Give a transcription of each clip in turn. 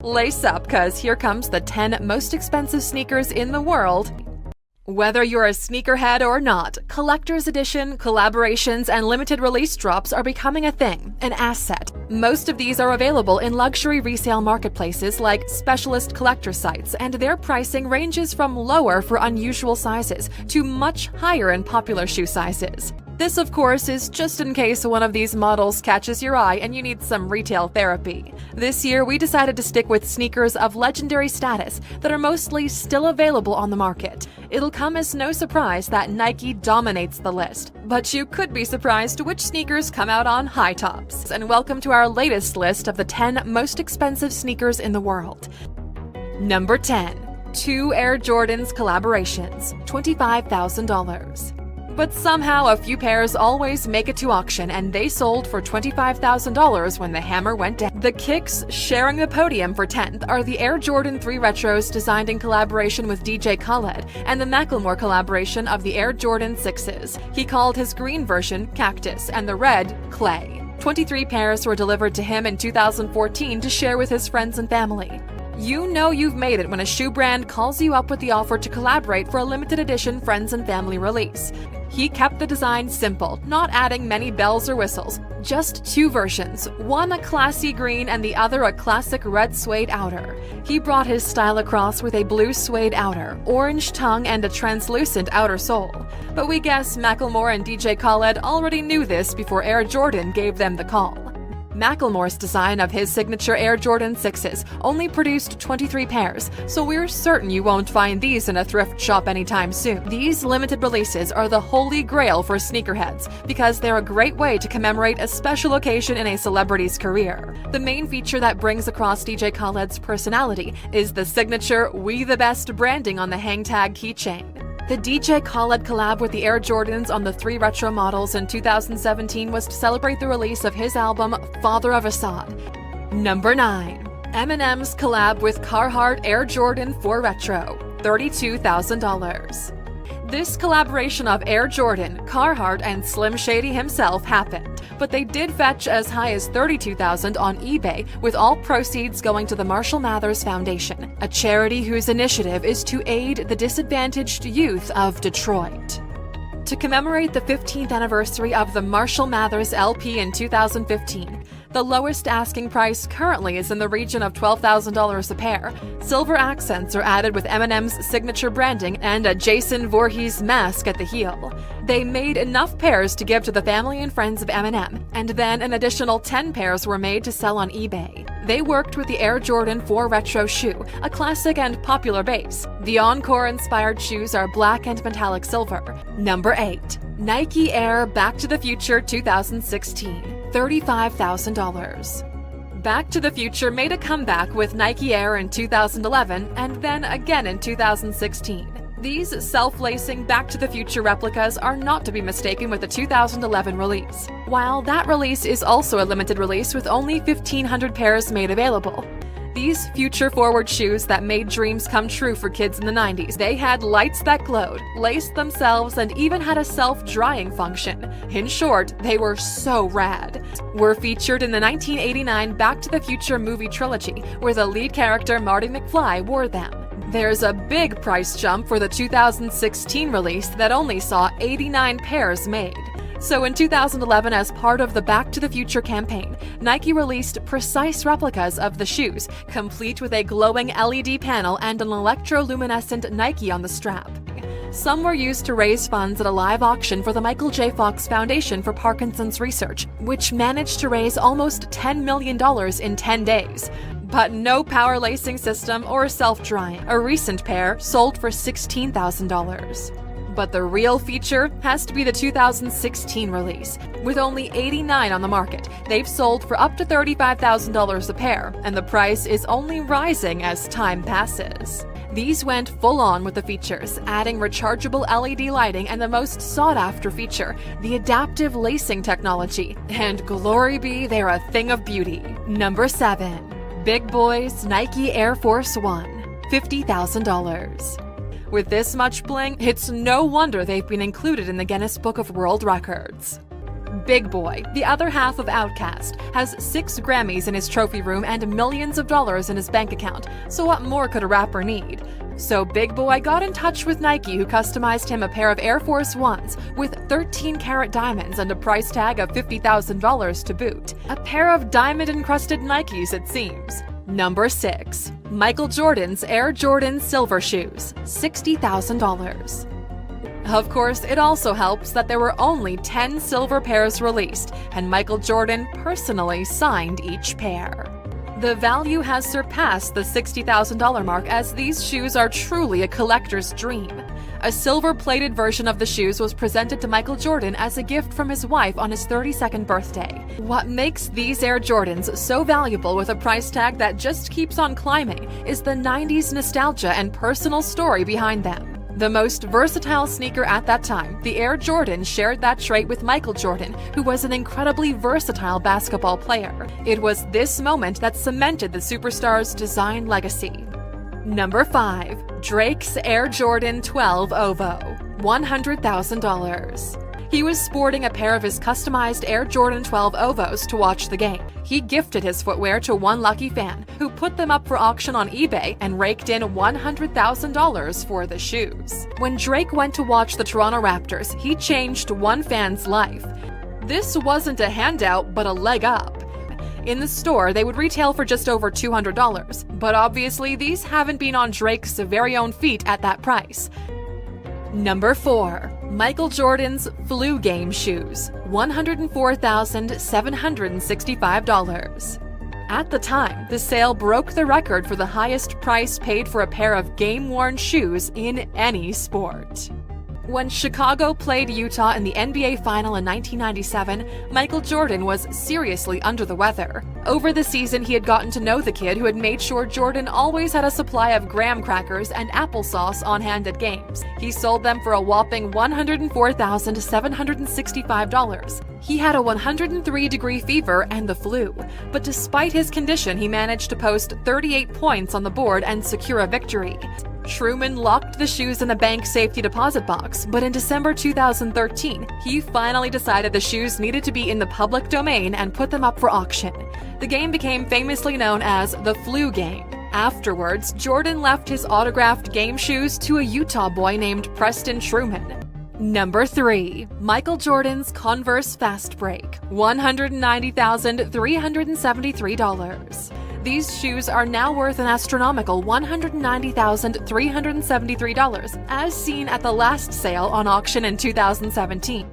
Lace up, cause here comes the 10 most expensive sneakers in the world. Whether you're a sneakerhead or not, collector's edition, collaborations, and limited release drops are becoming a thing, an asset. Most of these are available in luxury resale marketplaces like specialist collector sites, and their pricing ranges from lower for unusual sizes to much higher in popular shoe sizes. This, of course, is just in case one of these models catches your eye and you need some retail therapy. This year, we decided to stick with sneakers of legendary status that are mostly still available on the market. It'll come as no surprise that Nike dominates the list, but you could be surprised which sneakers come out on high tops. And welcome to our latest list of the 10 most expensive sneakers in the world. Number 10. 2 Air Jordans collaborations, $25,000. But somehow a few pairs always make it to auction, and they sold for $25,000 when the hammer went down. The Kicks sharing the podium for 10th are the Air Jordan 3 Retros designed in collaboration with DJ Khaled, and the Macklemore collaboration of the Air Jordan 6s. He called his green version Cactus and the red Clay. 23 pairs were delivered to him in 2014 to share with his friends and family. You know you've made it when a shoe brand calls you up with the offer to collaborate for a limited edition friends and family release. He kept the design simple, not adding many bells or whistles. Just 2 versions, one a classy green and the other a classic red suede outer. He brought his style across with a blue suede outer, orange tongue, and a translucent outer sole. But we guess Macklemore and DJ Khaled already knew this before Air Jordan gave them the call. Macklemore's design of his signature Air Jordan 6s only produced 23 pairs, so we're certain you won't find these in a thrift shop anytime soon. These limited releases are the holy grail for sneakerheads because they're a great way to commemorate a special occasion in a celebrity's career. The main feature that brings across DJ Khaled's personality is the signature "We the Best" branding on the hang tag keychain. The DJ Khaled collab with the Air Jordans on the 3 retro models in 2017 was to celebrate the release of his album Father of Assad. Number 9. Eminem's collab with Carhartt Air Jordan 4 Retro, $32,000. This collaboration of Air Jordan, Carhartt, and Slim Shady himself happened, but they did fetch as high as $32,000 on eBay, with all proceeds going to the Marshall Mathers Foundation, a charity whose initiative is to aid the disadvantaged youth of Detroit. To commemorate the 15th anniversary of the Marshall Mathers LP in 2015, the lowest asking price currently is in the region of $12,000 a pair. Silver accents are added with Eminem's signature branding and a Jason Voorhees mask at the heel. They made enough pairs to give to the family and friends of Eminem, and then an additional 10 pairs were made to sell on eBay. They worked with the Air Jordan 4 Retro shoe, a classic and popular base. The Encore-inspired shoes are black and metallic silver. Number 8. Nike Air Back to the Future 2016, $35,000. Back to the Future made a comeback with Nike Air in 2011 and then again in 2016. These self-lacing Back to the Future replicas are not to be mistaken with the 2011 release, while that release is also a limited release with only 1,500 pairs made available. These future-forward shoes that made dreams come true for kids in the 90s. They had lights that glowed, laced themselves, and even had a self-drying function. In short, they were so rad. Were featured in the 1989 Back to the Future movie trilogy, where the lead character Marty McFly wore them. There's a big price jump for the 2016 release that only saw 89 pairs made. So in 2011, as part of the Back to the Future campaign, Nike released precise replicas of the shoes, complete with a glowing LED panel and an electroluminescent Nike on the strap. Some were used to raise funds at a live auction for the Michael J. Fox Foundation for Parkinson's Research, which managed to raise almost $10 million in 10 days. But no power lacing system or self-drying. A recent pair sold for $16,000. But the real feature has to be the 2016 release. With only 89 on the market, they've sold for up to $35,000 a pair, and the price is only rising as time passes. These went full-on with the features, adding rechargeable LED lighting and the most sought-after feature, the adaptive lacing technology. And glory be, they're a thing of beauty. Number 7. Big Boys Nike Air Force One, $50,000. With this much bling, it's no wonder they've been included in the Guinness Book of World Records. Big Boy, the other half of Outkast, has 6 Grammys in his trophy room and millions of dollars in his bank account, so what more could a rapper need? So Big Boy got in touch with Nike, who customized him a pair of Air Force Ones with 13-karat diamonds and a price tag of $50,000 to boot. A pair of diamond-encrusted Nikes, it seems. Number 6. Michael Jordan's Air Jordan Silver Shoes, $60,000. Of course, it also helps that there were only 10 silver pairs released, and Michael Jordan personally signed each pair. The value has surpassed the $60,000 mark, as these shoes are truly a collector's dream. A silver-plated version of the shoes was presented to Michael Jordan as a gift from his wife on his 32nd birthday. What makes these Air Jordans so valuable with a price tag that just keeps on climbing is the 90s nostalgia and personal story behind them. The most versatile sneaker at that time, the Air Jordan shared that trait with Michael Jordan, who was an incredibly versatile basketball player. It was this moment that cemented the superstar's design legacy. Number 5. Drake's Air Jordan 12 OVO, $100,000. He was sporting a pair of his customized Air Jordan 12 OVOs to watch the game. He gifted his footwear to one lucky fan, who put them up for auction on eBay and raked in $100,000 for the shoes. When Drake went to watch the Toronto Raptors, he changed one fan's life. This wasn't a handout, but a leg up. In the store, they would retail for just over $200, but obviously these haven't been on Drake's very own feet at that price. Number 4. Michael Jordan's Flu Game Shoes, $104,765. At the time, the sale broke the record for the highest price paid for a pair of game-worn shoes in any sport. When Chicago played Utah in the NBA Final in 1997, Michael Jordan was seriously under the weather. Over the season, he had gotten to know the kid, who had made sure Jordan always had a supply of graham crackers and applesauce on hand at games. He sold them for a whopping $104,765. He had a 103-degree fever and the flu, but despite his condition, he managed to post 38 points on the board and secure a victory. Truman locked the shoes in a bank safety deposit box, but in December 2013, he finally decided the shoes needed to be in the public domain and put them up for auction. The game became famously known as the Flu Game. Afterwards, Jordan left his autographed game shoes to a Utah boy named Preston Truman. Number 3. Michael Jordan's Converse Fast Break, $190,373. These shoes are now worth an astronomical $190,373, as seen at the last sale on auction in 2017.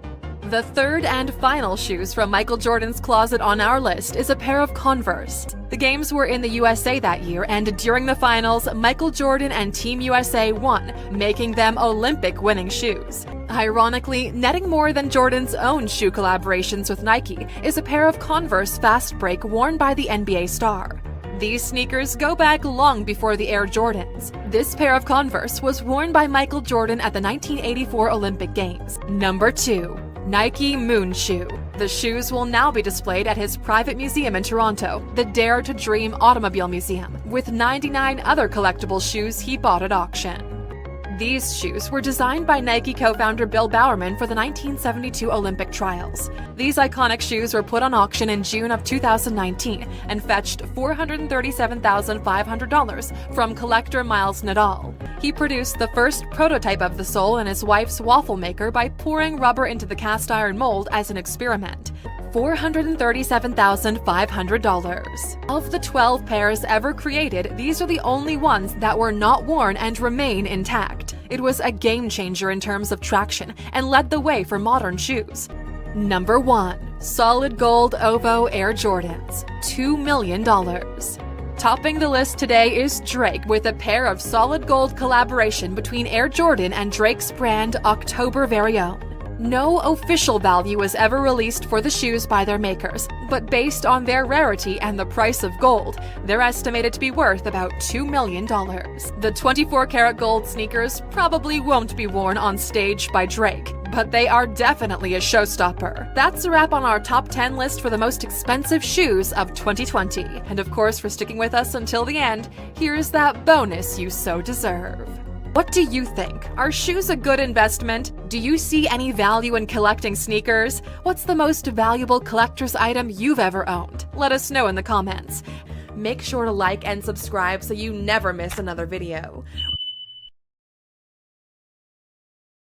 The third and final shoes from Michael Jordan's closet on our list is a pair of Converse. The games were in the USA that year, and during the finals, Michael Jordan and Team USA won, making them Olympic-winning shoes. Ironically, netting more than Jordan's own shoe collaborations with Nike is a pair of Converse Fast Break worn by the NBA star. These sneakers go back long before the Air Jordans. This pair of Converse was worn by Michael Jordan at the 1984 Olympic Games. Number 2. Nike Moonshoe. The shoes will now be displayed at his private museum in Toronto, the Dare to Dream Automobile Museum, with 99 other collectible shoes he bought at auction. These shoes were designed by Nike co-founder Bill Bowerman for the 1972 Olympic trials. These iconic shoes were put on auction in June of 2019 and fetched $437,500 from collector Miles Nadal. He produced the first prototype of the sole in his wife's waffle maker by pouring rubber into the cast iron mold as an experiment. $437,500. Of the 12 pairs ever created, these are the only ones that were not worn and remain intact. It was a game changer in terms of traction and led the way for modern shoes. Number 1. Solid Gold OVO Air Jordans, $2 million. Topping the list today is Drake with a pair of solid gold collaboration between Air Jordan and Drake's brand October Very Own. No official value was ever released for the shoes by their makers, but based on their rarity and the price of gold, they're estimated to be worth about $2 million. The 24-karat gold sneakers probably won't be worn on stage by Drake, but they are definitely a showstopper. That's a wrap on our top 10 list for the most expensive shoes of 2020. And of course, for sticking with us until the end, here's that bonus you so deserve. What do you think? Are shoes a good investment? Do you see any value in collecting sneakers? What's the most valuable collector's item you've ever owned? Let us know in the comments. Make sure to like and subscribe so you never miss another video.